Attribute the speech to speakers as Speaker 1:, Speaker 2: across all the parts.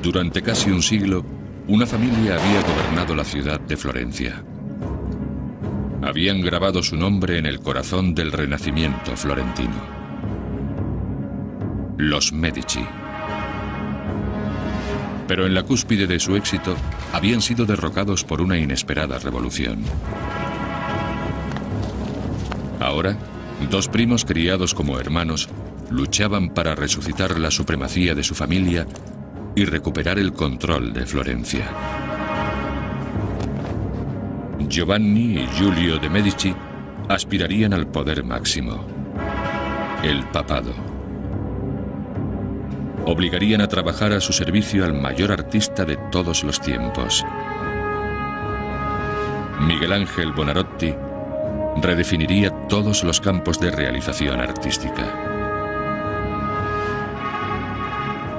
Speaker 1: Durante casi un siglo, una familia había gobernado la ciudad de Florencia. Habían grabado su nombre en el corazón del Renacimiento florentino. Los Medici. Pero en la cúspide de su éxito, habían sido derrocados por una inesperada revolución. Ahora, dos primos criados como hermanos luchaban para resucitar la supremacía de su familia y recuperar el control de Florencia. Giovanni y Giulio de Medici aspirarían al poder máximo, el papado. Obligarían a trabajar a su servicio al mayor artista de todos los tiempos. Miguel Ángel Buonarroti redefiniría todos los campos de realización artística.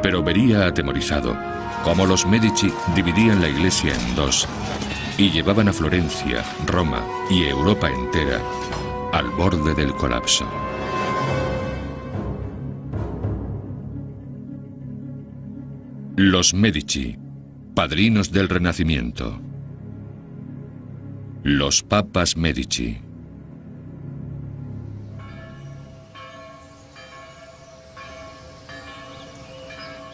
Speaker 1: Pero vería atemorizado cómo los Medici dividían la iglesia en dos y llevaban a Florencia, Roma y Europa entera al borde del colapso. Los Medici, padrinos del Renacimiento. Los papas Medici.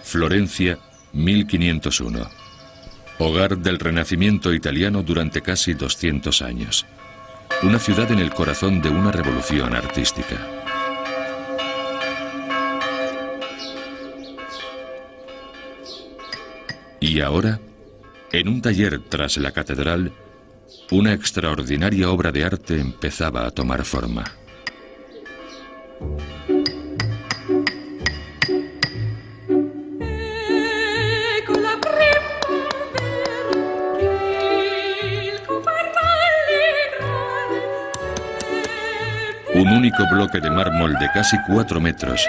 Speaker 1: Florencia, 1501. Hogar del Renacimiento italiano durante casi 200 años. Una ciudad en el corazón de una revolución artística. Y ahora, en un taller tras la catedral, una extraordinaria obra de arte empezaba a tomar forma. Un único bloque de mármol de casi 4 metros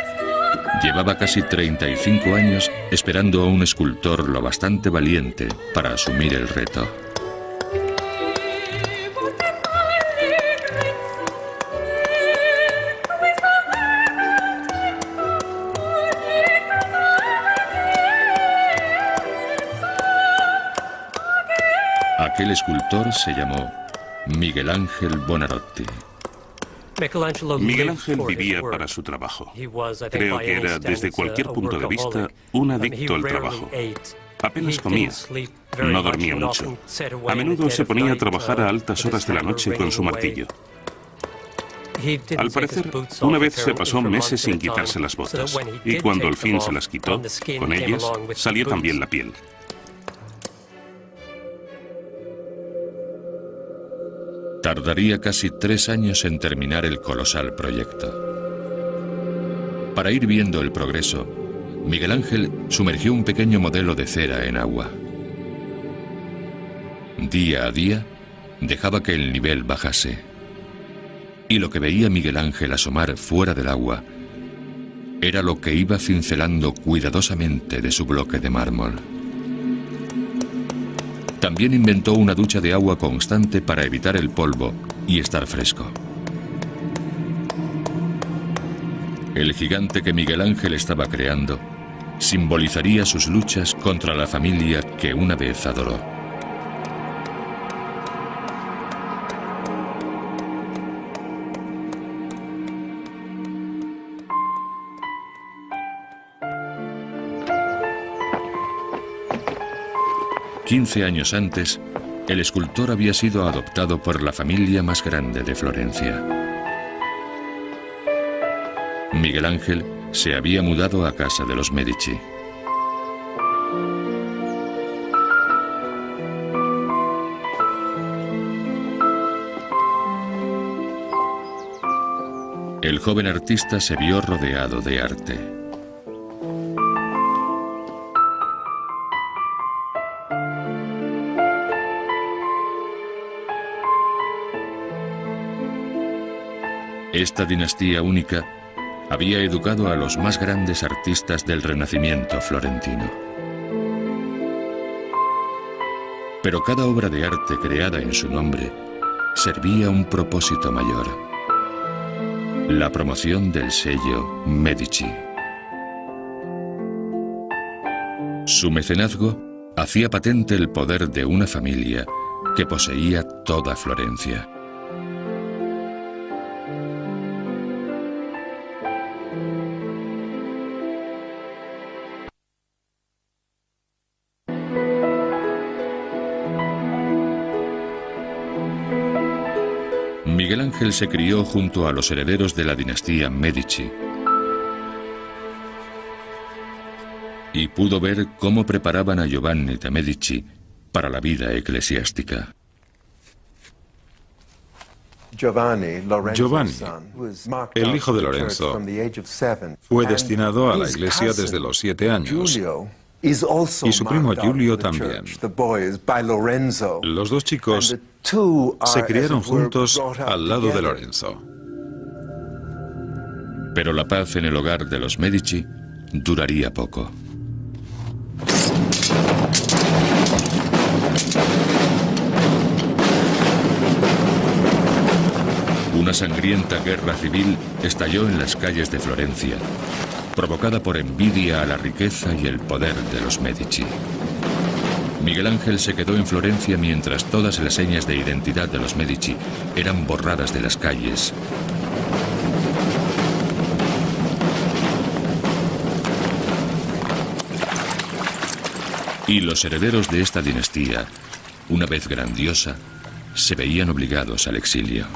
Speaker 1: llevaba casi 35 años esperando a un escultor lo bastante valiente para asumir el reto. Aquel escultor se llamó Miguel Ángel Buonarroti.
Speaker 2: Miguel Ángel vivía para su trabajo. Creo que era, desde cualquier punto de vista, un adicto al trabajo. Apenas comía, no dormía mucho. A menudo se ponía a trabajar a altas horas de la noche con su martillo. Al parecer, una vez se pasó meses sin quitarse las botas, y cuando al fin se las quitó, con ellas salió también la piel.
Speaker 1: Tardaría casi 3 años en terminar el colosal proyecto. Para ir viendo el progreso, Miguel Ángel sumergió un pequeño modelo de cera en agua. Día a día, dejaba que el nivel bajase. Y lo que veía Miguel Ángel asomar fuera del agua era lo que iba cincelando cuidadosamente de su bloque de mármol. También inventó una ducha de agua constante para evitar el polvo y estar fresco. El gigante que Miguel Ángel estaba creando simbolizaría sus luchas contra la familia que una vez adoró. «15 años antes, el escultor había sido adoptado por la familia más grande de Florencia. Miguel Ángel se había mudado a casa de los Medici. El joven artista se vio rodeado de arte. Esta dinastía única había educado a los más grandes artistas del Renacimiento florentino. Pero cada obra de arte creada en su nombre servía un propósito mayor: la promoción del sello Medici. Su mecenazgo hacía patente el poder de una familia que poseía toda Florencia. Miguel Ángel se crió junto a los herederos de la dinastía Medici y pudo ver cómo preparaban a Giovanni de Medici para la vida eclesiástica.
Speaker 3: Giovanni, el hijo de Lorenzo, fue destinado a la iglesia desde los 7 años. Y su primo Giulio también. Los dos chicos se criaron juntos al lado de Lorenzo.
Speaker 1: Pero la paz en el hogar de los Medici duraría poco. Una sangrienta guerra civil estalló en las calles de Florencia, provocada por envidia a la riqueza y el poder de los Medici. Miguel Ángel se quedó en Florencia mientras todas las señas de identidad de los Medici eran borradas de las calles. Y los herederos de esta dinastía, una vez grandiosa, se veían obligados al exilio.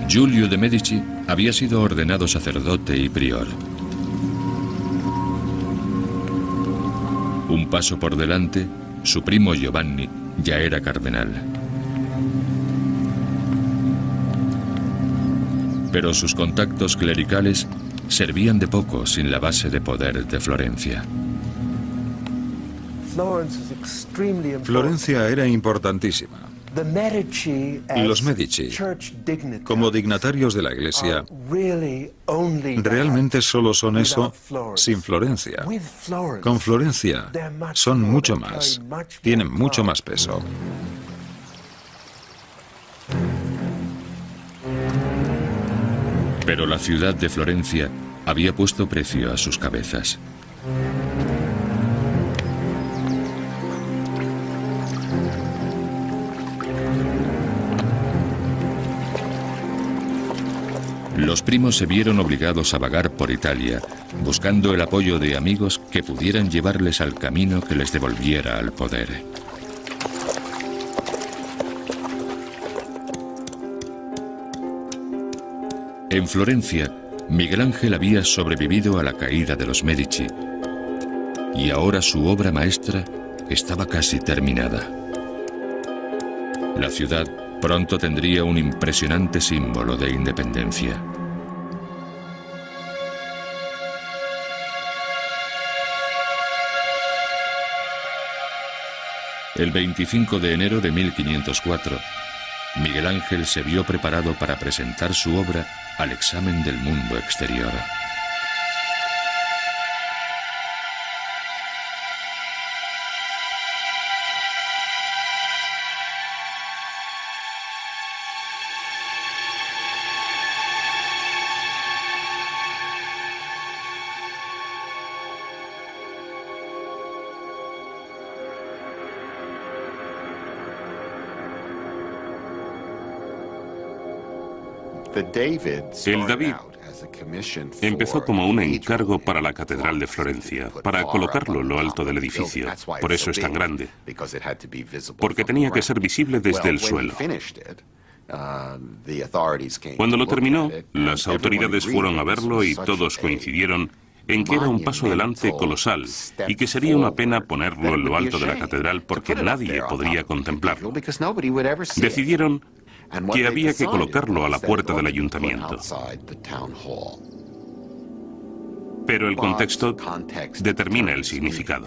Speaker 1: Giulio de Medici había sido ordenado sacerdote y prior. Un paso por delante, su primo Giovanni ya era cardenal. Pero sus contactos clericales servían de poco sin la base de poder de Florencia.
Speaker 3: Florencia era importantísima. Los Medici, como dignatarios de la Iglesia, realmente solo son eso sin Florencia. Con Florencia son mucho más, tienen mucho más peso.
Speaker 1: Pero la ciudad de Florencia había puesto precio a sus cabezas. Los primos se vieron obligados a vagar por Italia, buscando el apoyo de amigos que pudieran llevarles al camino que les devolviera al poder. En Florencia, Miguel Ángel había sobrevivido a la caída de los Medici, y ahora su obra maestra estaba casi terminada. La ciudad pronto tendría un impresionante símbolo de independencia. El 25 de enero de 1504, Miguel Ángel se vio preparado para presentar su obra al examen del mundo exterior.
Speaker 2: El David empezó como un encargo para la Catedral de Florencia, para colocarlo en lo alto del edificio. Por eso es tan grande, porque tenía que ser visible desde el suelo. Cuando lo terminó, las autoridades fueron a verlo y todos coincidieron en que era un paso adelante colosal y que sería una pena ponerlo en lo alto de la catedral porque nadie podría contemplarlo. Decidieron que había que colocarlo a la puerta del ayuntamiento. Pero el contexto determina el significado.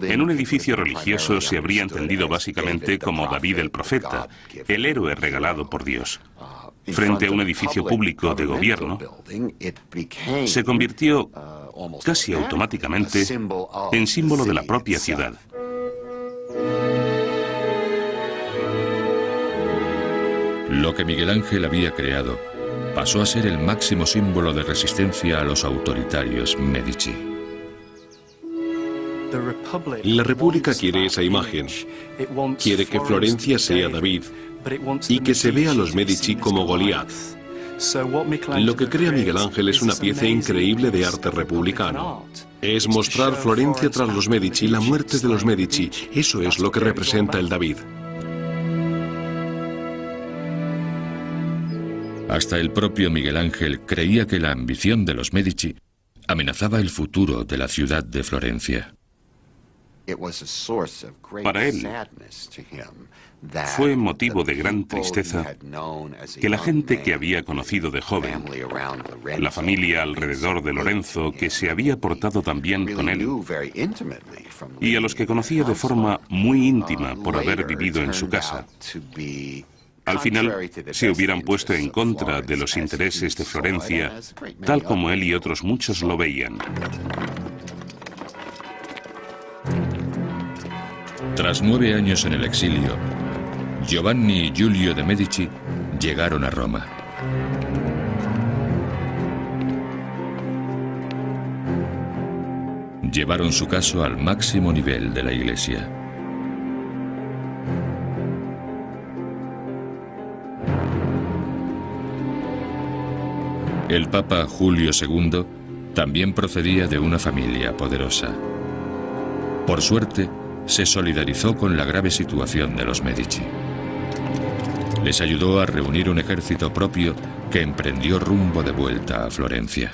Speaker 2: En un edificio religioso se habría entendido básicamente como David el profeta, el héroe regalado por Dios. Frente a un edificio público de gobierno, se convirtió casi automáticamente en símbolo de la propia ciudad.
Speaker 1: Lo que Miguel Ángel había creado pasó a ser el máximo símbolo de resistencia a los autoritarios Medici.
Speaker 4: La República quiere esa imagen. Quiere que Florencia sea David y que se vea a los Medici como Goliat. Lo que crea Miguel Ángel es una pieza increíble de arte republicano. Es mostrar Florencia tras los Medici, la muerte de los Medici. Eso es lo que representa el David.
Speaker 1: Hasta el propio Miguel Ángel creía que la ambición de los Medici amenazaba el futuro de la ciudad de Florencia.
Speaker 2: Para él, fue motivo de gran tristeza que la gente que había conocido de joven, la familia alrededor de Lorenzo, que se había portado tan bien con él, y a los que conocía de forma muy íntima por haber vivido en su casa, al final se hubieran puesto en contra de los intereses de Florencia, tal como él y otros muchos lo veían.
Speaker 1: Tras 9 años en el exilio, Giovanni y Giulio de Medici llegaron a Roma. Llevaron su caso al máximo nivel de la Iglesia. El Papa Julio II también procedía de una familia poderosa. Por suerte, se solidarizó con la grave situación de los Medici. Les ayudó a reunir un ejército propio que emprendió rumbo de vuelta a Florencia.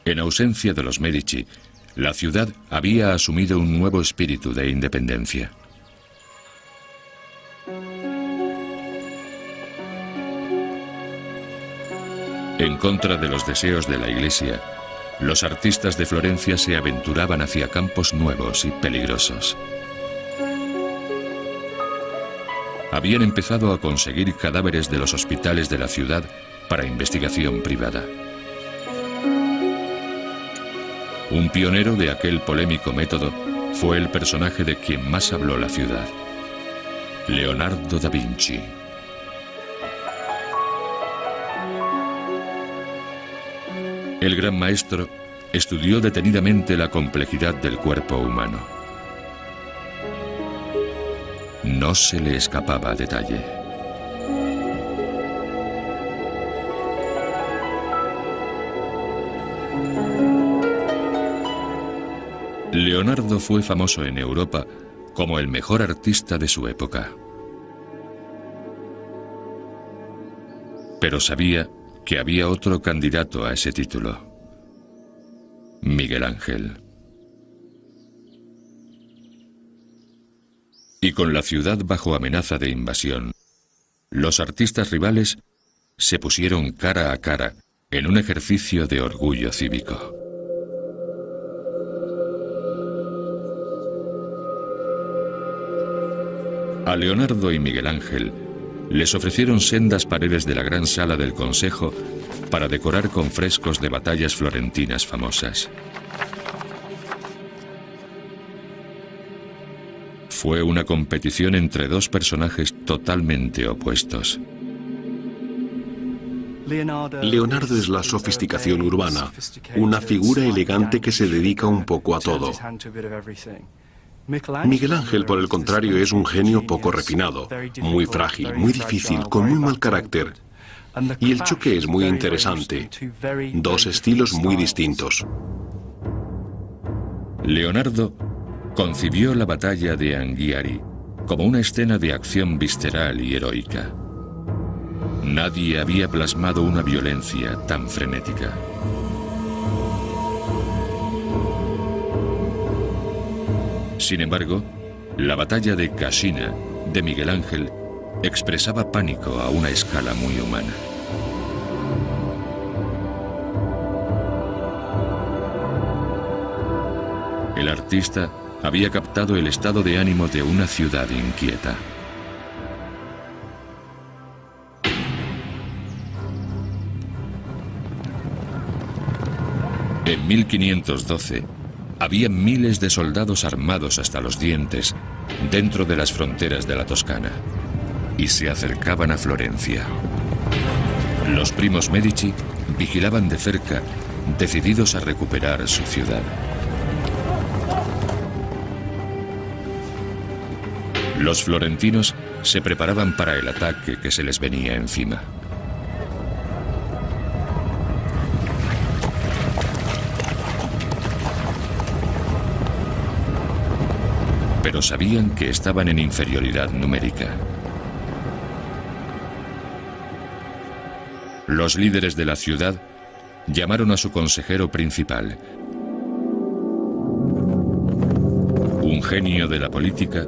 Speaker 1: En ausencia de los Medici, la ciudad había asumido un nuevo espíritu de independencia. En contra de los deseos de la Iglesia, los artistas de Florencia se aventuraban hacia campos nuevos y peligrosos. Habían empezado a conseguir cadáveres de los hospitales de la ciudad para investigación privada. Un pionero de aquel polémico método fue el personaje de quien más habló la ciudad, Leonardo da Vinci. El gran maestro estudió detenidamente la complejidad del cuerpo humano. No se le escapaba detalle. Leonardo fue famoso en Europa como el mejor artista de su época. Pero sabía que había otro candidato a ese título: Miguel Ángel. Y con la ciudad bajo amenaza de invasión, los artistas rivales se pusieron cara a cara en un ejercicio de orgullo cívico. A Leonardo y Miguel Ángel les ofrecieron sendas paredes de la gran sala del Consejo para decorar con frescos de batallas florentinas famosas. Fue una competición entre dos personajes totalmente opuestos.
Speaker 4: Leonardo es la sofisticación urbana, una figura elegante que se dedica un poco a todo. Miguel Ángel, por el contrario, es un genio poco refinado, muy frágil, muy difícil, con muy mal carácter. Y el choque es muy interesante. Dos estilos muy distintos.
Speaker 1: Leonardo concibió la batalla de Anghiari como una escena de acción visceral y heroica. Nadie había plasmado una violencia tan frenética. Sin embargo, la batalla de Cascina, de Miguel Ángel, expresaba pánico a una escala muy humana. El artista había captado el estado de ánimo de una ciudad inquieta. En 1512, había miles de soldados armados hasta los dientes dentro de las fronteras de la Toscana y se acercaban a Florencia. Los primos Medici vigilaban de cerca, decididos a recuperar su ciudad. Los florentinos se preparaban para el ataque que se les venía encima. Pero sabían que estaban en inferioridad numérica. Los líderes de la ciudad llamaron a su consejero principal, un genio de la política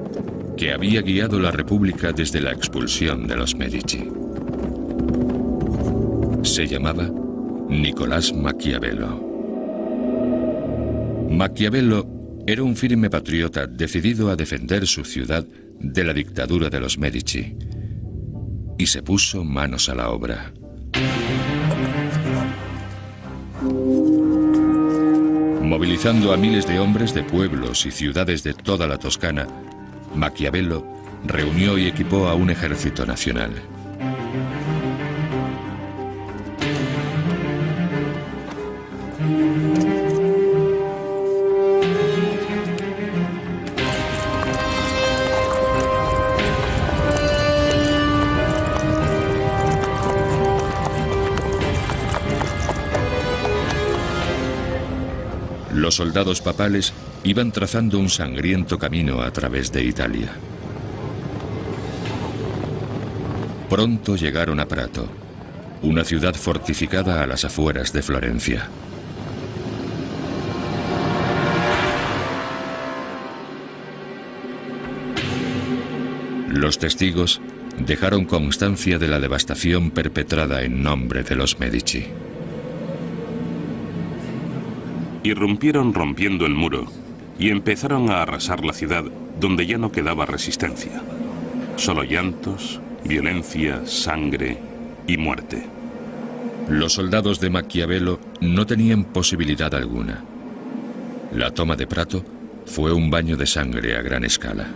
Speaker 1: que había guiado la República desde la expulsión de los Medici. Se llamaba Nicolás Maquiavelo. Maquiavelo era un firme patriota decidido a defender su ciudad de la dictadura de los Medici y se puso manos a la obra. Movilizando a miles de hombres de pueblos y ciudades de toda la Toscana, Maquiavelo reunió y equipó a un ejército nacional. Los soldados papales iban trazando un sangriento camino a través de Italia. Pronto llegaron a Prato, una ciudad fortificada a las afueras de Florencia. Los testigos dejaron constancia de la devastación perpetrada en nombre de los Medici.
Speaker 2: Irrumpieron rompiendo el muro y empezaron a arrasar la ciudad donde ya no quedaba resistencia. Solo llantos, violencia, sangre y muerte.
Speaker 1: Los soldados de Maquiavelo no tenían posibilidad alguna. La toma de Prato fue un baño de sangre a gran escala.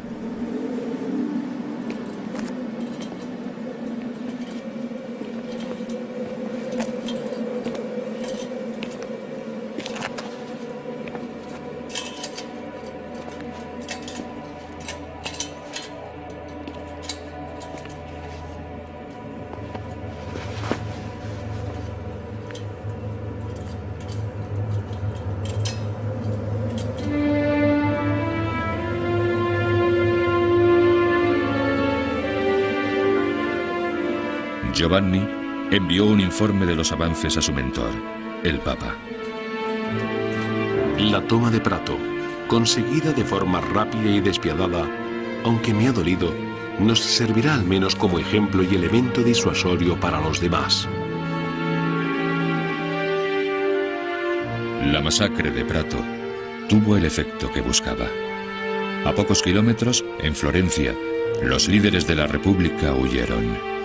Speaker 1: Giovanni envió un informe de los avances a su mentor, el Papa.
Speaker 4: La toma de Prato, conseguida de forma rápida y despiadada, aunque me ha dolido, nos servirá al menos como ejemplo y elemento disuasorio para los demás.
Speaker 1: La masacre de Prato tuvo el efecto que buscaba. A pocos kilómetros, en Florencia, los líderes de la República huyeron.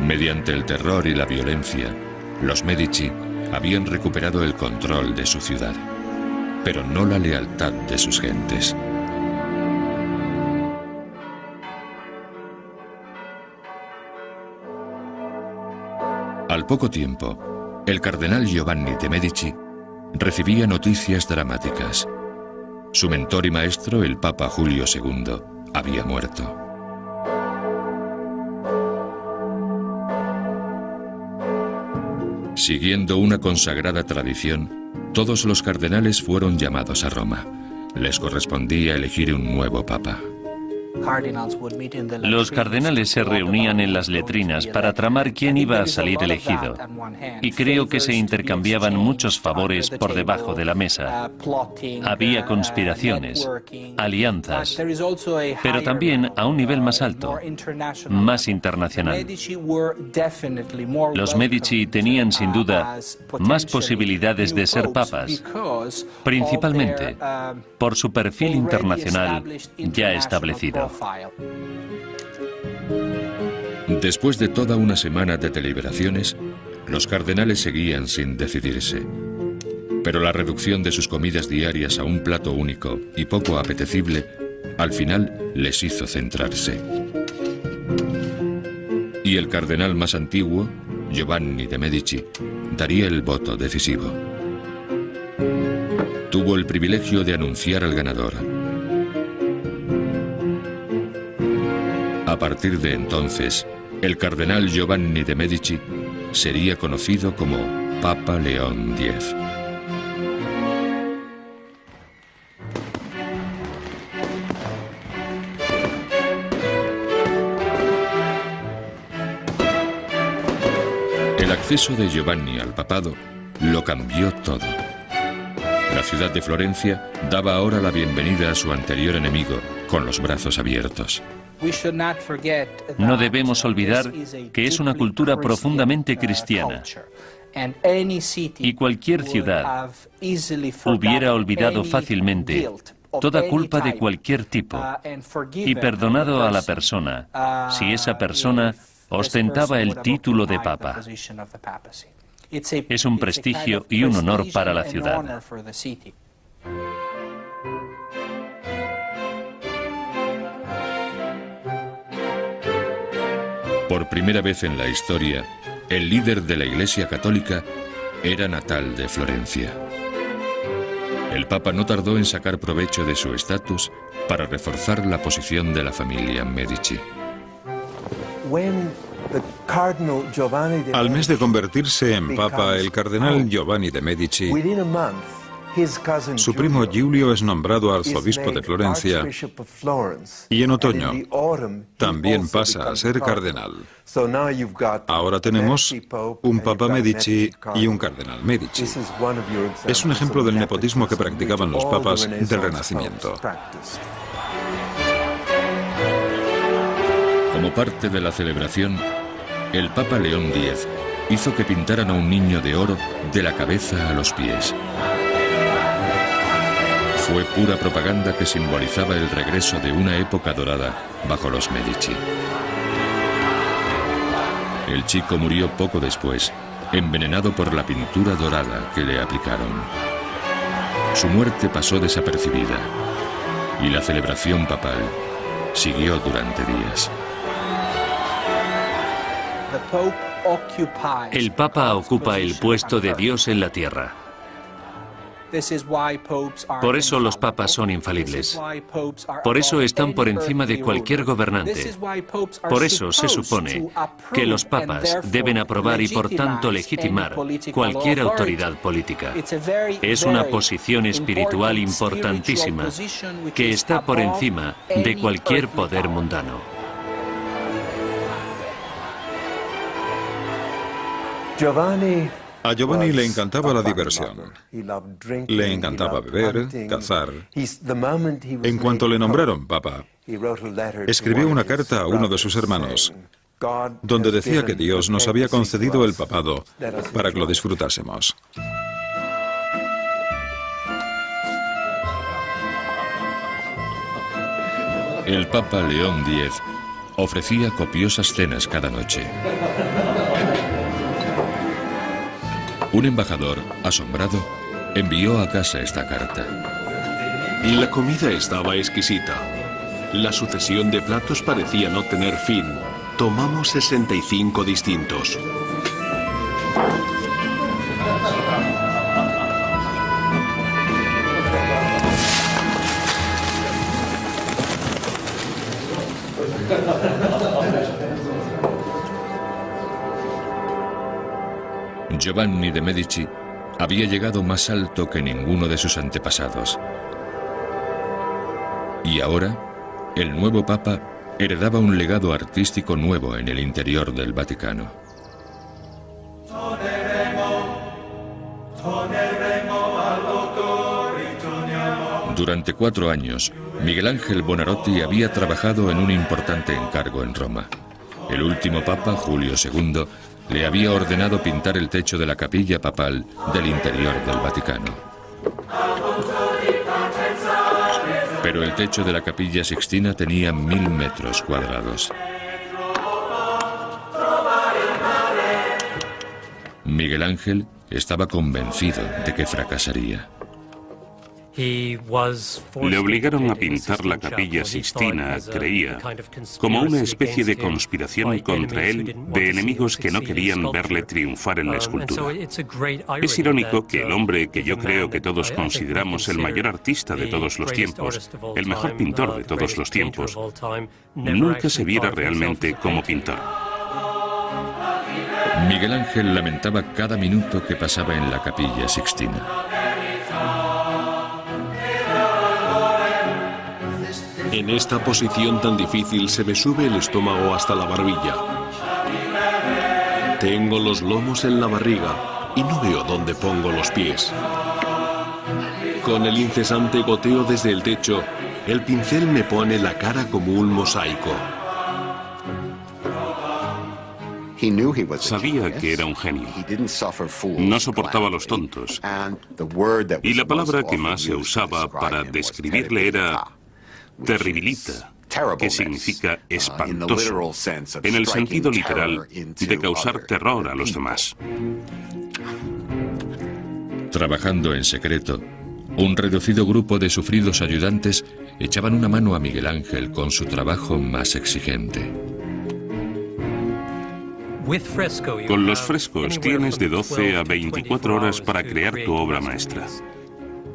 Speaker 1: Mediante el terror y la violencia, los Medici habían recuperado el control de su ciudad, pero no la lealtad de sus gentes. Al poco tiempo, el cardenal Giovanni de Medici recibía noticias dramáticas. Su mentor y maestro, el Papa Julio II, había muerto. Siguiendo una consagrada tradición, todos los cardenales fueron llamados a Roma. Les correspondía elegir un nuevo papa.
Speaker 5: Los cardenales se reunían en las letrinas para tramar quién iba a salir elegido, y creo que se intercambiaban muchos favores por debajo de la mesa. Había conspiraciones, alianzas, pero también a un nivel más alto, más internacional. Los Medici tenían sin duda más posibilidades de ser papas, principalmente por su perfil internacional ya establecido.
Speaker 1: Después de toda una semana de deliberaciones, Los cardenales seguían sin decidirse, pero la reducción de sus comidas diarias a un plato único y poco apetecible, al final les hizo centrarse. Y el cardenal más antiguo, Giovanni de Medici, daría el voto decisivo. Tuvo el privilegio de anunciar al ganador. A partir de entonces, el cardenal Giovanni de Medici sería conocido como Papa León X. El acceso de Giovanni al papado lo cambió todo. La ciudad de Florencia daba ahora la bienvenida a su anterior enemigo con los brazos abiertos.
Speaker 5: No debemos olvidar que es una cultura profundamente cristiana y cualquier ciudad hubiera olvidado fácilmente toda culpa de cualquier tipo y perdonado a la persona si esa persona ostentaba el título de papa. Es un prestigio y un honor para la ciudad.
Speaker 1: Por primera vez en la historia, el líder de la Iglesia Católica era natal de Florencia. El Papa no tardó en sacar provecho de su estatus para reforzar la posición de la familia Medici.
Speaker 3: Al mes de convertirse en papa, el cardenal Giovanni de Medici, su primo Giulio es nombrado arzobispo de Florencia y en otoño también pasa a ser cardenal. Ahora tenemos un papa Medici y un cardenal Medici. Es un ejemplo del nepotismo que practicaban los papas del Renacimiento.
Speaker 1: Como parte de la celebración, el Papa León X hizo que pintaran a un niño de oro de la cabeza a los pies. Fue pura propaganda que simbolizaba el regreso de una época dorada bajo los Medici. El chico murió poco después, envenenado por la pintura dorada que le aplicaron. Su muerte pasó desapercibida y la celebración papal siguió durante días.
Speaker 5: El Papa ocupa el puesto de Dios en la tierra. Por eso los papas son infalibles. Por eso están por encima de cualquier gobernante. Por eso se supone que los papas deben aprobar y por tanto legitimar cualquier autoridad política. Es una posición espiritual importantísima que está por encima de cualquier poder mundano.
Speaker 3: A Giovanni le encantaba la diversión. Le encantaba beber, cazar. En cuanto le nombraron papa, escribió una carta a uno de sus hermanos, donde decía que Dios nos había concedido el papado para que lo disfrutásemos.
Speaker 1: El Papa León X ofrecía copiosas cenas cada noche. Un embajador, asombrado, envió a casa esta carta.
Speaker 4: La comida estaba exquisita. La sucesión de platos parecía no tener fin. Tomamos 65 distintos.
Speaker 1: Giovanni de Medici había llegado más alto que ninguno de sus antepasados. Y ahora, el nuevo Papa heredaba un legado artístico nuevo en el interior del Vaticano. Durante 4 años, Miguel Ángel Buonarroti había trabajado en un importante encargo en Roma. El último Papa, Julio II, le había ordenado pintar el techo de la capilla papal del interior del Vaticano. Pero el techo de la Capilla Sixtina tenía 1000 metros cuadrados. Miguel Ángel estaba convencido de que fracasaría.
Speaker 2: Le obligaron a pintar la Capilla Sixtina, creía, como una especie de conspiración contra él de enemigos que no querían verle triunfar en la escultura. Es irónico que el hombre que yo creo que todos consideramos el mayor artista de todos los tiempos, el mejor pintor de todos los tiempos, nunca se viera realmente como pintor.
Speaker 1: Miguel Ángel lamentaba cada minuto que pasaba en la Capilla Sixtina.
Speaker 4: En esta posición tan difícil se me sube el estómago hasta la barbilla. Tengo los lomos en la barriga y no veo dónde pongo los pies. Con el incesante goteo desde el techo, el pincel me pone la cara como un mosaico.
Speaker 2: Sabía que era un genio. No soportaba a los tontos. Y la palabra que más se usaba para describirle era terribilita, que significa espantoso, en el sentido literal de causar terror a los demás.
Speaker 1: Trabajando en secreto, un reducido grupo de sufridos ayudantes echaban una mano a Miguel Ángel con su trabajo más exigente.
Speaker 2: Con los frescos tienes de 12 a 24 horas para crear tu obra maestra.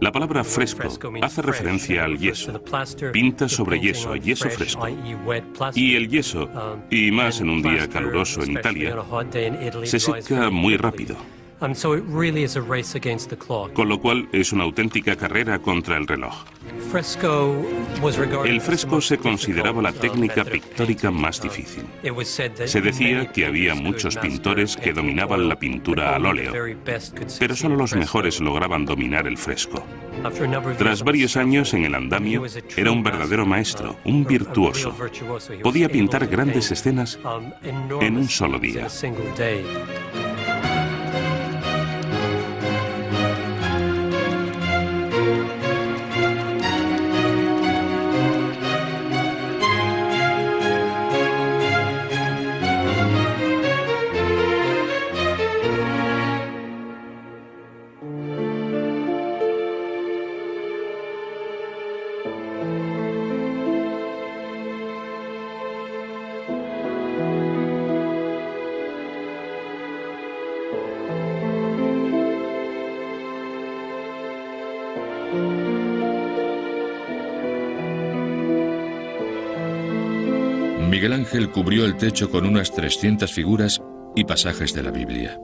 Speaker 2: La palabra fresco hace referencia al yeso. Pinta sobre yeso, yeso fresco. Y el yeso, y más en un día caluroso en Italia, se seca muy rápido. Con lo cual es una auténtica carrera contra el reloj. El fresco se consideraba la técnica pictórica más difícil. Se decía que había muchos pintores que dominaban la pintura al óleo, pero solo los mejores lograban dominar el fresco. Tras varios años en el andamio, era un verdadero maestro, un virtuoso. Podía pintar grandes escenas en un solo día.
Speaker 1: Miguel Ángel cubrió el techo con unas 300 figuras y pasajes de la Biblia.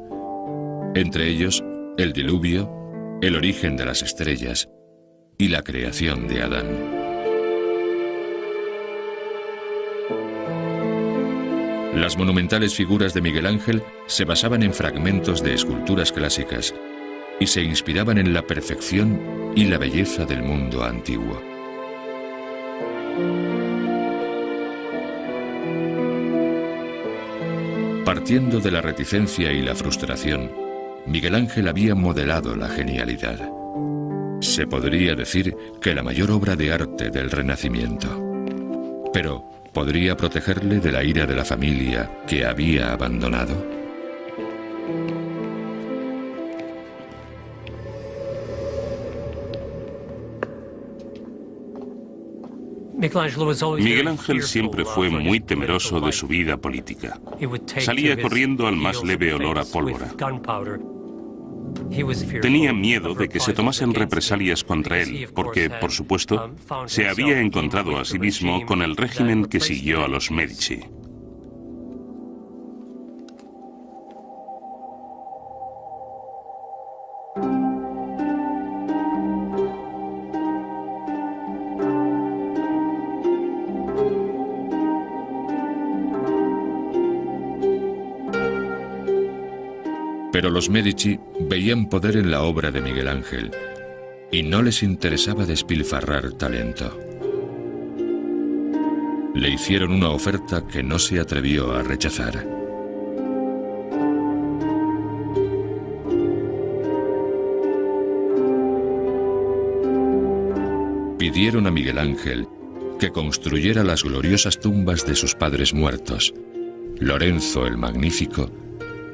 Speaker 1: Entre ellos, el diluvio, el origen de las estrellas y la creación de Adán. Las monumentales figuras de Miguel Ángel se basaban en fragmentos de esculturas clásicas y se inspiraban en la perfección y la belleza del mundo antiguo. Partiendo de la reticencia y la frustración, Miguel Ángel había modelado la genialidad. Se podría decir que la mayor obra de arte del Renacimiento. Pero, ¿podría protegerle de la ira de la familia que había abandonado?
Speaker 2: Miguel Ángel siempre fue muy temeroso de su vida política. Salía corriendo al más leve olor a pólvora. Tenía miedo de que se tomasen represalias contra él, porque, por supuesto, se había encontrado a sí mismo con el régimen que siguió a los Medici.
Speaker 1: Pero los Medici veían poder en la obra de Miguel Ángel y no les interesaba despilfarrar talento. Le hicieron una oferta que no se atrevió a rechazar. Pidieron a Miguel Ángel que construyera las gloriosas tumbas de sus padres muertos, Lorenzo el Magnífico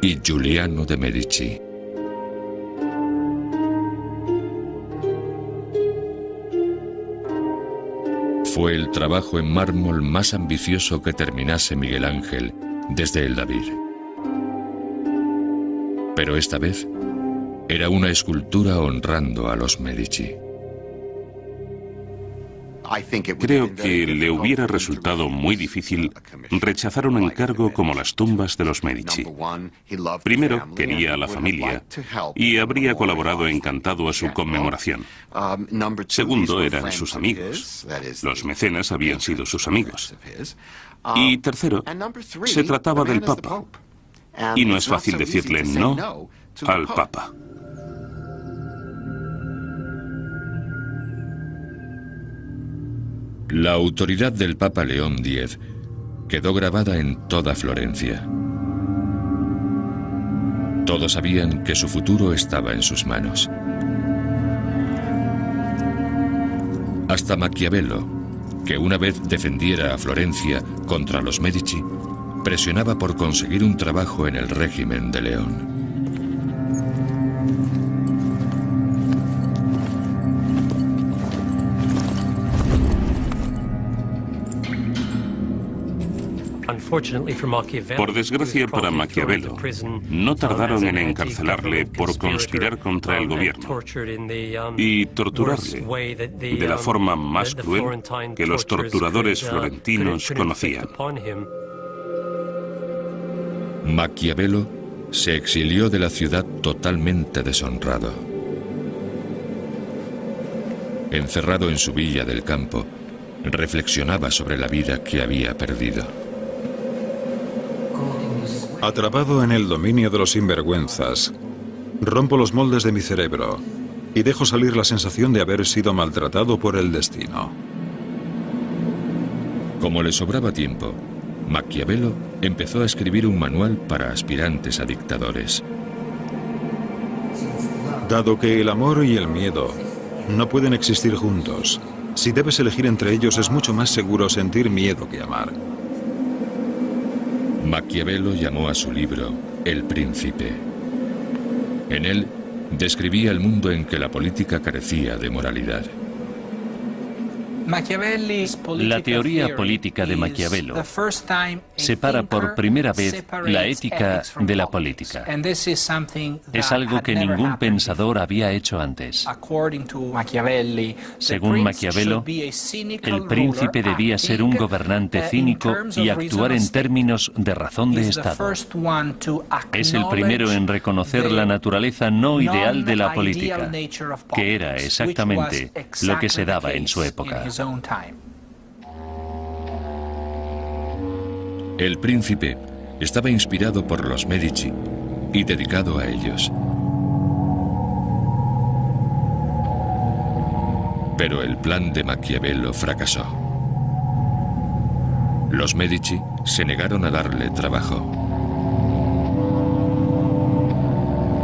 Speaker 1: y Giuliano de Medici. Fue el trabajo en mármol más ambicioso que terminase Miguel Ángel desde el David. Pero esta vez era una escultura honrando a los Medici.
Speaker 2: Creo que le hubiera resultado muy difícil rechazar un encargo como las tumbas de los Medici. Primero, quería a la familia y habría colaborado encantado a su conmemoración. Segundo, eran sus amigos. Los mecenas habían sido sus amigos. Y tercero, se trataba del Papa. Y no es fácil decirle no al Papa.
Speaker 1: La autoridad del Papa León X quedó grabada en toda Florencia. Todos sabían que su futuro estaba en sus manos. Hasta Maquiavelo, que una vez defendiera a Florencia contra los Medici, presionaba por conseguir un trabajo en el régimen de León.
Speaker 2: Por desgracia para Maquiavelo, no tardaron en encarcelarle por conspirar contra el gobierno y torturarle de la forma más cruel que los torturadores florentinos conocían.
Speaker 1: Maquiavelo se exilió de la ciudad totalmente deshonrado. Encerrado en su villa del campo, reflexionaba sobre la vida que había perdido.
Speaker 3: Atrapado en el dominio de los sinvergüenzas, rompo los moldes de mi cerebro y dejo salir la sensación de haber sido maltratado por el destino.
Speaker 1: Como le sobraba tiempo, Maquiavelo empezó a escribir un manual para aspirantes a dictadores.
Speaker 3: Dado que el amor y el miedo no pueden existir juntos, si debes elegir entre ellos es mucho más seguro sentir miedo que amar.
Speaker 1: Maquiavelo llamó a su libro El Príncipe. En él describía el mundo en que la política carecía de moralidad.
Speaker 5: La teoría política de Maquiavelo separa por primera vez la ética de la política. Es algo que ningún pensador había hecho antes. Según Maquiavelo, el príncipe debía ser un gobernante cínico y actuar en términos de razón de Estado. Es el primero en reconocer la naturaleza no ideal de la política, que era exactamente lo que se daba en su época.
Speaker 1: El Príncipe estaba inspirado por los Medici y dedicado a ellos. Pero el plan de Maquiavelo fracasó. Los Medici se negaron a darle trabajo.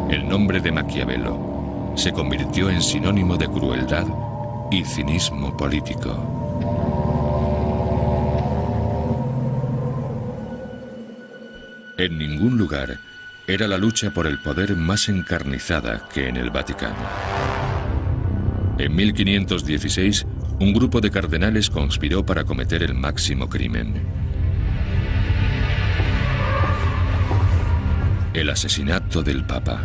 Speaker 1: El nombre de Maquiavelo se convirtió en sinónimo de crueldad y cinismo político. En ningún lugar era la lucha por el poder más encarnizada que en el Vaticano. En 1516, un grupo de cardenales conspiró para cometer el máximo crimen: el asesinato del Papa.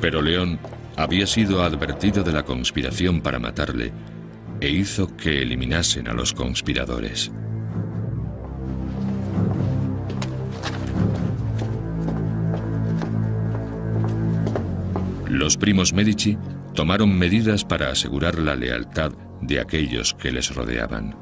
Speaker 1: Pero León había sido advertido de la conspiración para matarle e hizo que eliminasen a los conspiradores. Los primos Medici tomaron medidas para asegurar la lealtad de aquellos que les rodeaban.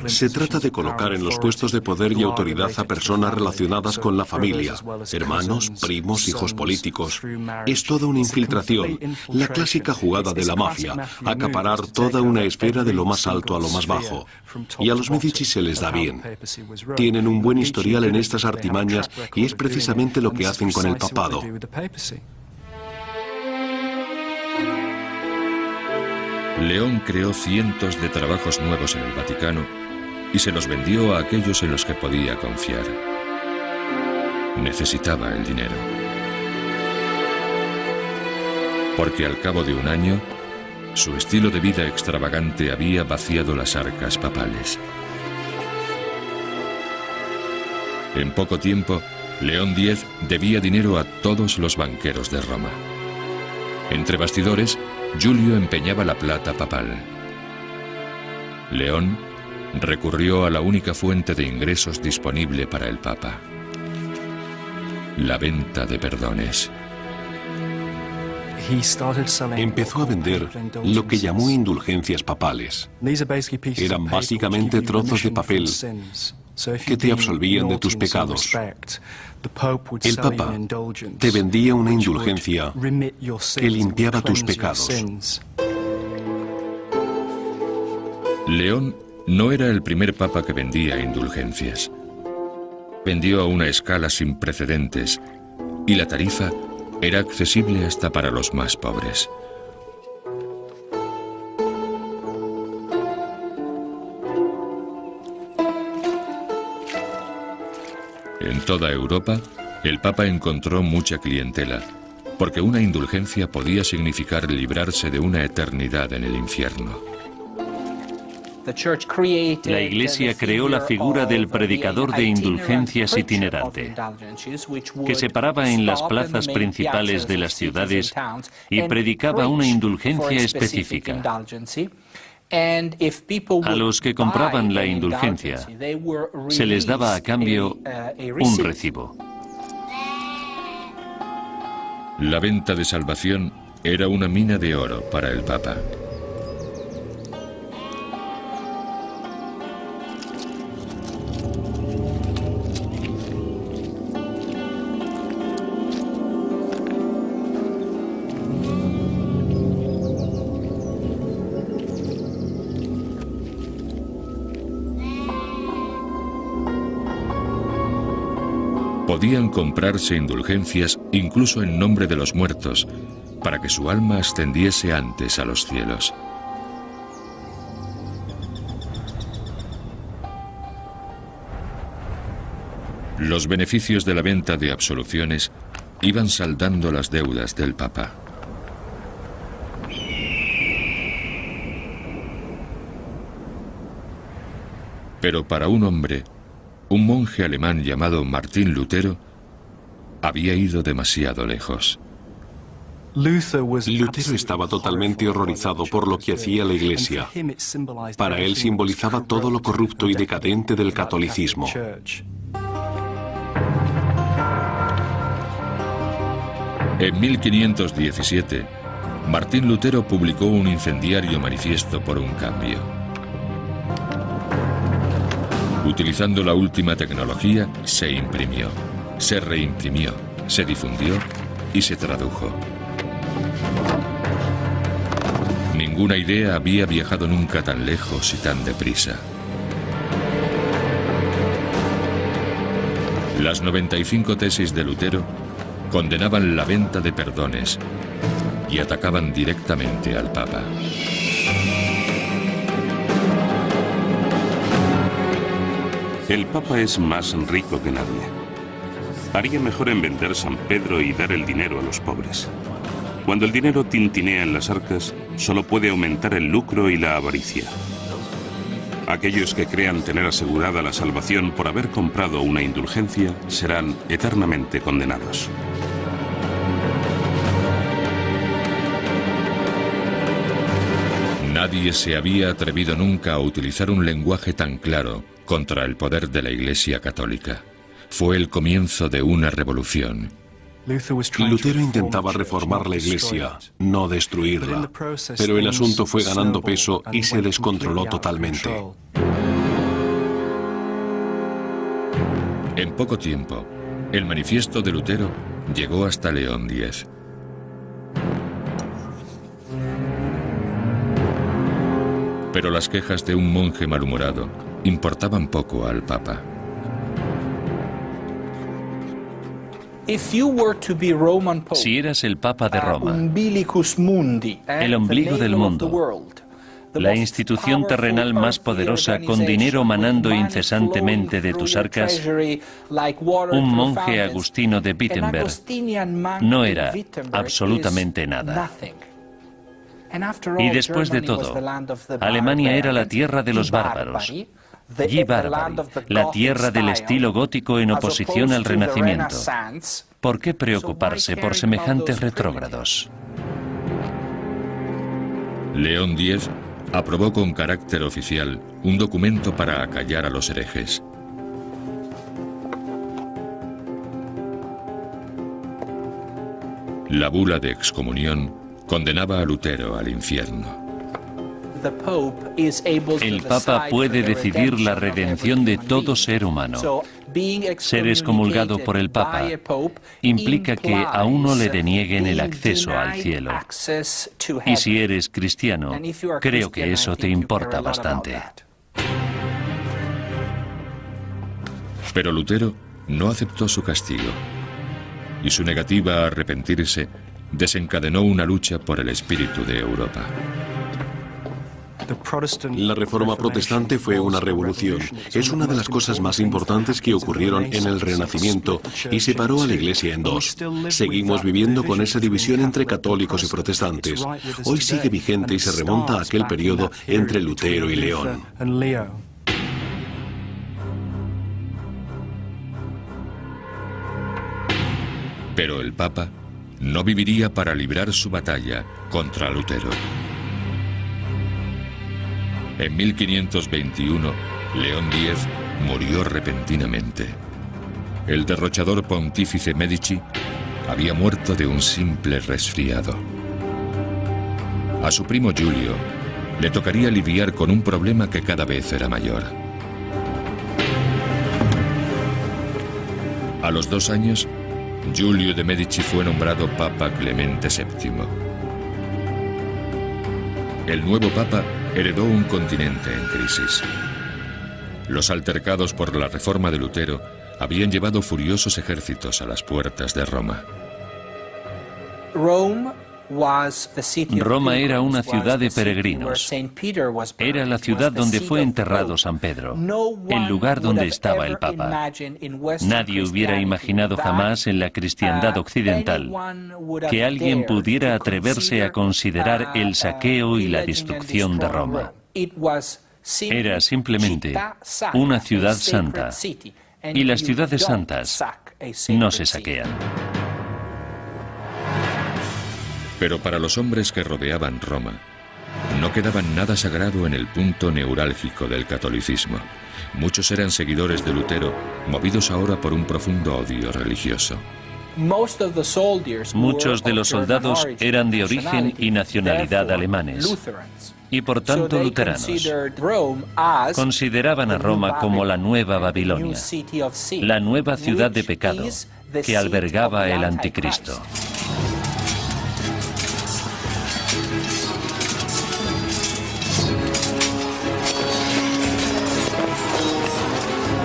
Speaker 4: Se trata de colocar en los puestos de poder y autoridad a personas relacionadas con la familia, hermanos, primos, hijos políticos. Es toda una infiltración, la clásica jugada de la mafia, acaparar toda una esfera de lo más alto a lo más bajo. Y a los Medici se les da bien. Tienen un buen historial en estas artimañas y es precisamente lo que hacen con el papado.
Speaker 1: León creó cientos de trabajos nuevos en el Vaticano y se los vendió a aquellos en los que podía confiar. Necesitaba el dinero. Porque al cabo de un año, su estilo de vida extravagante había vaciado las arcas papales. En poco tiempo, León X debía dinero a todos los banqueros de Roma. Entre bastidores, Julio empeñaba la plata papal. León recurrió a la única fuente de ingresos disponible para el Papa: la venta de perdones.
Speaker 4: Empezó a vender lo que llamó indulgencias papales. Eran básicamente trozos de papel que te absolvían de tus pecados. El Papa te vendía una indulgencia que limpiaba tus pecados.
Speaker 1: León no era el primer papa que vendía indulgencias. Vendió a una escala sin precedentes y la tarifa era accesible hasta para los más pobres. En toda Europa, el Papa encontró mucha clientela, porque una indulgencia podía significar librarse de una eternidad en el infierno.
Speaker 5: La Iglesia creó la figura del predicador de indulgencias itinerante, que se paraba en las plazas principales de las ciudades y predicaba una indulgencia específica. A los que compraban la indulgencia se les daba a cambio un recibo.
Speaker 1: La venta de salvación era una mina de oro para el Papa. Podían comprarse indulgencias incluso en nombre de los muertos, para que su alma ascendiese antes a los cielos. Los beneficios de la venta de absoluciones iban saldando las deudas del Papa. Pero para un hombre, un monje alemán llamado Martín Lutero, había ido demasiado lejos.
Speaker 4: Lutero estaba totalmente horrorizado por lo que hacía la Iglesia. Para él simbolizaba todo lo corrupto y decadente del catolicismo.
Speaker 1: En 1517, Martín Lutero publicó un incendiario manifiesto por un cambio. Utilizando la última tecnología, se imprimió, se reimprimió, se difundió y se tradujo. Ninguna idea había viajado nunca tan lejos y tan deprisa. Las 95 tesis de Lutero condenaban la venta de perdones y atacaban directamente al Papa.
Speaker 2: El Papa es más rico que nadie. Haría mejor en vender San Pedro y dar el dinero a los pobres. Cuando el dinero tintinea en las arcas, solo puede aumentar el lucro y la avaricia. Aquellos que crean tener asegurada la salvación por haber comprado una indulgencia serán eternamente condenados.
Speaker 1: Nadie se había atrevido nunca a utilizar un lenguaje tan claro contra el poder de la Iglesia católica. Fue el comienzo de una revolución
Speaker 4: Lutero intentaba reformar la Iglesia, no destruirla, pero el asunto fue ganando peso y se descontroló totalmente.
Speaker 1: En poco tiempo, el manifiesto de Lutero llegó hasta León X. Pero las quejas de un monje malhumorado importaban poco al Papa.
Speaker 5: Si eras el Papa de Roma, el ombligo del mundo, la institución terrenal más poderosa con dinero manando incesantemente de tus arcas, un monje agustino de Wittenberg no era absolutamente nada. Y después de todo, Alemania era la tierra de los bárbaros, Gui Barbari, la tierra del estilo gótico en oposición al Renacimiento. ¿Por qué preocuparse por semejantes retrógrados?
Speaker 1: León X aprobó con carácter oficial un documento para acallar a los herejes. La bula de excomunión condenaba a Lutero al infierno.
Speaker 5: El Papa puede decidir la redención de todo ser humano. Ser excomulgado por el Papa implica que a uno le denieguen el acceso al cielo. Y si eres cristiano, creo que eso te importa bastante.
Speaker 1: Pero Lutero no aceptó su castigo, y su negativa a arrepentirse desencadenó una lucha por el espíritu de Europa.
Speaker 4: La Reforma Protestante fue una revolución. Es una de las cosas más importantes que ocurrieron en el Renacimiento y separó a la Iglesia en dos. Seguimos viviendo con esa división entre católicos y protestantes. Hoy sigue vigente y se remonta a aquel periodo entre Lutero y León.
Speaker 1: Pero el Papa no viviría para librar su batalla contra Lutero. En 1521, León X murió repentinamente. El derrochador pontífice Medici había muerto de un simple resfriado. A su primo Giulio le tocaría lidiar con un problema que cada vez era mayor. A los 2 años, Giulio de Medici fue nombrado Papa Clemente VII. El nuevo Papa heredó un continente en crisis. Los altercados por la reforma de Lutero habían llevado furiosos ejércitos a las puertas de Roma.
Speaker 5: Roma era una ciudad de peregrinos. Era la ciudad donde fue enterrado San Pedro, el lugar donde estaba el Papa. Nadie hubiera imaginado jamás en la cristiandad occidental que alguien pudiera atreverse a considerar el saqueo y la destrucción de Roma. Era simplemente una ciudad santa, y las ciudades santas no se saquean.
Speaker 1: Pero para los hombres que rodeaban Roma, no quedaba nada sagrado en el punto neurálgico del catolicismo. Muchos eran seguidores de Lutero, movidos ahora por un profundo odio religioso.
Speaker 5: Muchos de los soldados eran de origen y nacionalidad alemanes, y por tanto luteranos. Consideraban a Roma como la nueva Babilonia, la nueva ciudad de pecado que albergaba el anticristo.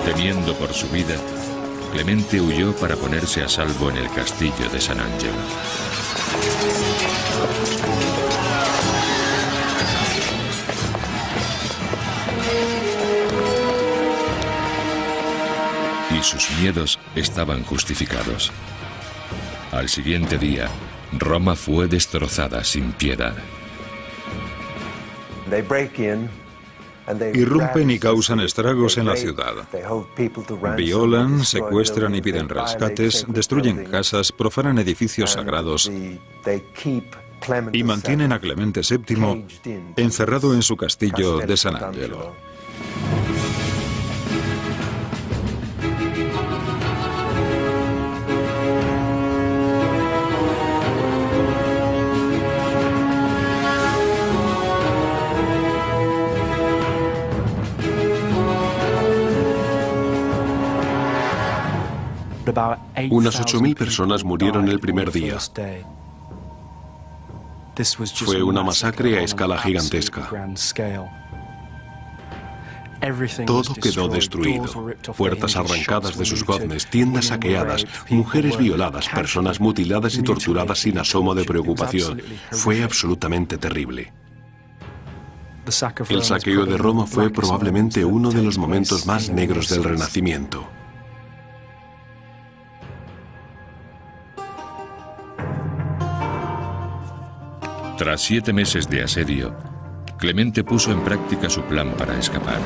Speaker 1: Temiendo por su vida, Clemente huyó para ponerse a salvo en el castillo de San Angelo. Y sus miedos estaban justificados. Al siguiente día, Roma fue destrozada sin piedad.
Speaker 3: Irrumpen y causan estragos en la ciudad. Violan, secuestran y piden rescates, destruyen casas, profanan edificios sagrados y mantienen a Clemente VII encerrado en su castillo de San Angelo.
Speaker 4: Unas 8.000 personas murieron el primer día. Fue una masacre a escala gigantesca. Todo quedó destruido. Puertas arrancadas de sus goznes, tiendas saqueadas, mujeres violadas, personas mutiladas y torturadas sin asomo de preocupación. Fue absolutamente terrible. El saqueo de Roma fue probablemente uno de los momentos más negros del Renacimiento.
Speaker 1: Tras 7 meses de asedio, Clemente puso en práctica su plan para escapar.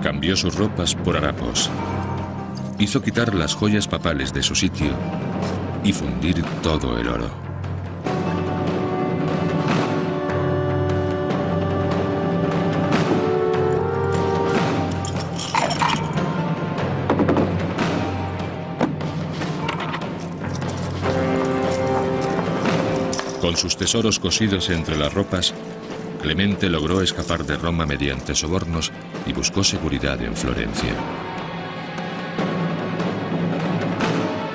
Speaker 1: Cambió sus ropas por harapos. Hizo quitar las joyas papales de su sitio y fundir todo el oro. Con sus tesoros cosidos entre las ropas, Clemente logró escapar de Roma mediante sobornos y buscó seguridad en Florencia.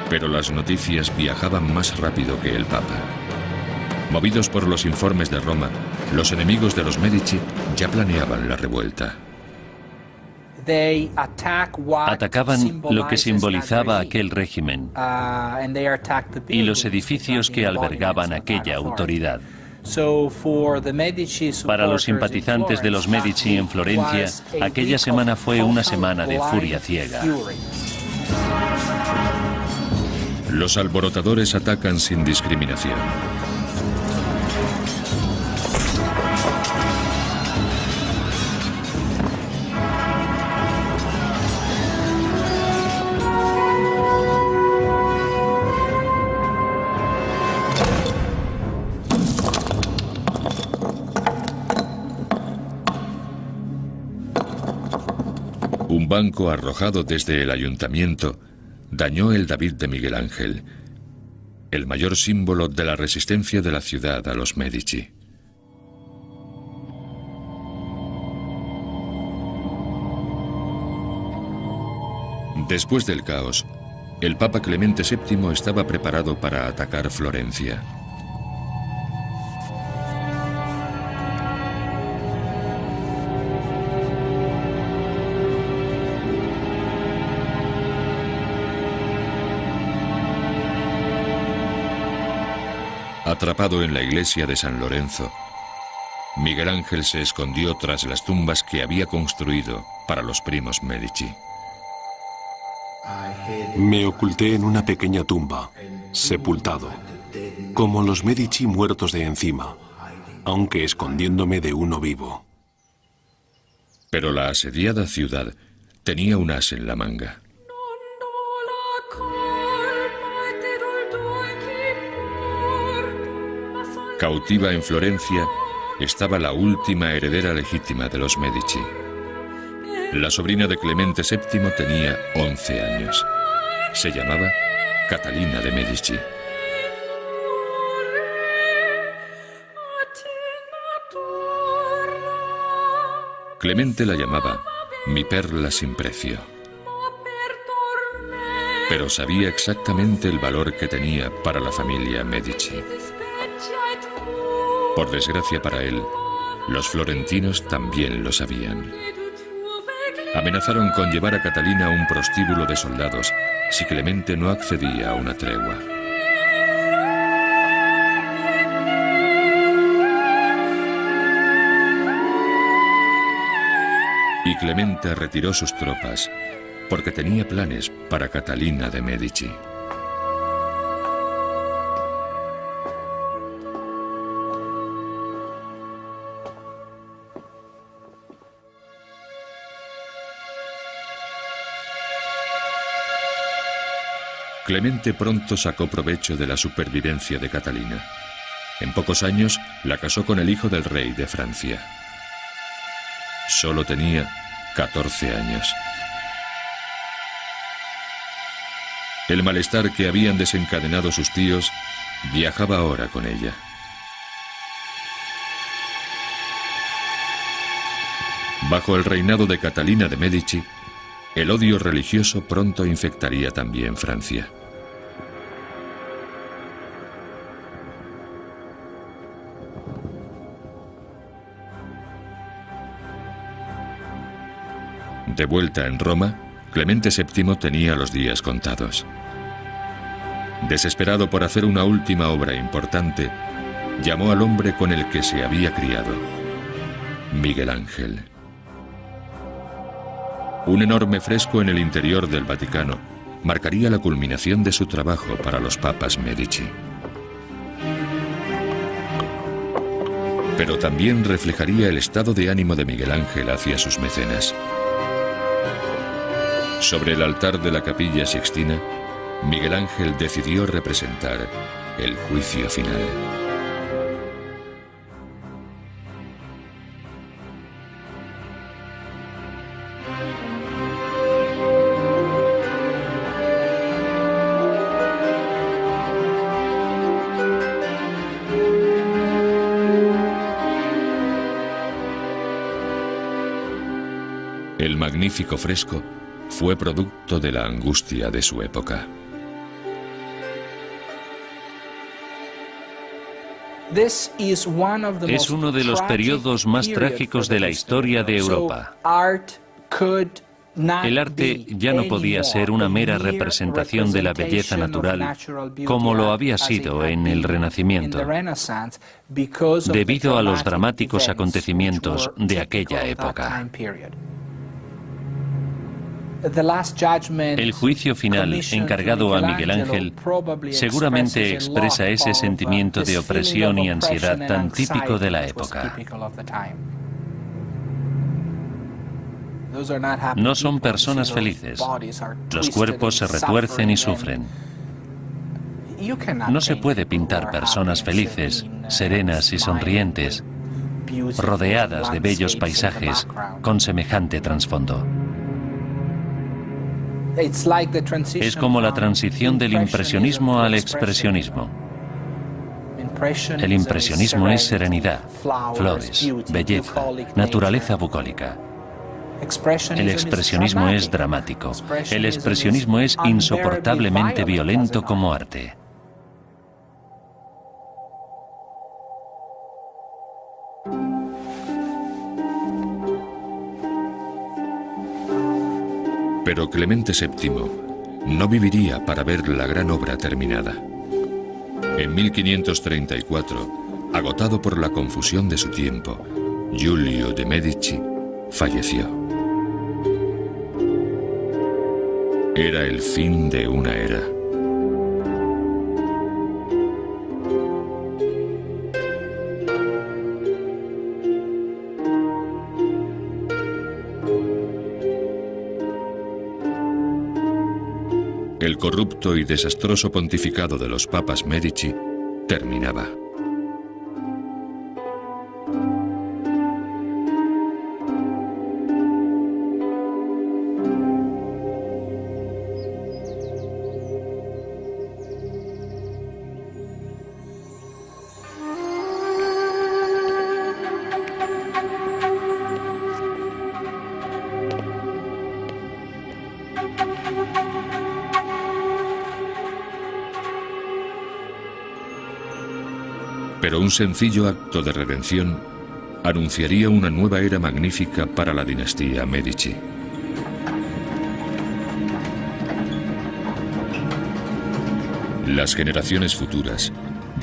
Speaker 1: Pero las noticias viajaban más rápido que el Papa. Movidos por los informes de Roma, los enemigos de los Medici ya planeaban la revuelta.
Speaker 5: Atacaban lo que simbolizaba aquel régimen y los edificios que albergaban aquella autoridad. Para los simpatizantes de los Medici en Florencia, aquella semana fue una semana de furia ciega.
Speaker 1: Los alborotadores atacan sin discriminación. Un banco arrojado desde el ayuntamiento dañó el David de Miguel Ángel, el mayor símbolo de la resistencia de la ciudad a los Medici. Después del caos, el Papa Clemente VII estaba preparado para atacar Florencia. Atrapado en la iglesia de San Lorenzo, Miguel Ángel se escondió tras las tumbas que había construido para los primos Medici.
Speaker 4: Me oculté en una pequeña tumba, sepultado, como los Medici muertos de encima, aunque escondiéndome de uno vivo.
Speaker 1: Pero la asediada ciudad tenía un as en la manga. Cautiva en Florencia estaba la última heredera legítima de los Medici. La sobrina de Clemente VII tenía 11 años. Se llamaba Catalina de Medici. Clemente la llamaba mi perla sin precio. Pero sabía exactamente el valor que tenía para la familia Medici. Por desgracia para él, los florentinos también lo sabían. Amenazaron con llevar a Catalina a un prostíbulo de soldados si Clemente no accedía a una tregua. Y Clemente retiró sus tropas porque tenía planes para Catalina de Medici. Clemente pronto sacó provecho de la supervivencia de Catalina. En pocos años la casó con el hijo del rey de Francia. Solo tenía 14 años. El malestar que habían desencadenado sus tíos viajaba ahora con ella. Bajo el reinado de Catalina de Medici, el odio religioso pronto infectaría también Francia. De vuelta en Roma, Clemente VII tenía los días contados. Desesperado por hacer una última obra importante, llamó al hombre con el que se había criado, Miguel Ángel. Un enorme fresco en el interior del Vaticano marcaría la culminación de su trabajo para los papas Medici. Pero también reflejaría el estado de ánimo de Miguel Ángel hacia sus mecenas. Sobre el altar de la Capilla Sixtina, Miguel Ángel decidió representar el juicio final. El magnífico fresco fue producto de la angustia de su época.
Speaker 5: Es uno de los periodos más trágicos de la historia de Europa. El arte ya no podía ser una mera representación de la belleza natural como lo había sido en el Renacimiento, debido a los dramáticos acontecimientos de aquella época. El juicio final encargado a Miguel Ángel seguramente expresa ese sentimiento de opresión y ansiedad tan típico de la época. No son personas felices. Los cuerpos se retuercen y sufren. No se puede pintar personas felices, serenas y sonrientes, rodeadas de bellos paisajes con semejante trasfondo. Es como la transición del impresionismo al expresionismo. El impresionismo es serenidad, flores, belleza, naturaleza bucólica. El expresionismo es dramático. El expresionismo es insoportablemente violento como arte.
Speaker 1: Pero Clemente VII no viviría para ver la gran obra terminada. En 1534, agotado por la confusión de su tiempo, Giulio de Medici falleció. Era el fin de una era. El corrupto y desastroso pontificado de los papas Medici terminaba. Pero un sencillo acto de redención anunciaría una nueva era magnífica para la dinastía Medici. Las generaciones futuras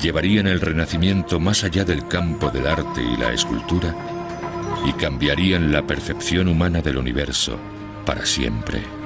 Speaker 1: llevarían el Renacimiento más allá del campo del arte y la escultura y cambiarían la percepción humana del universo para siempre.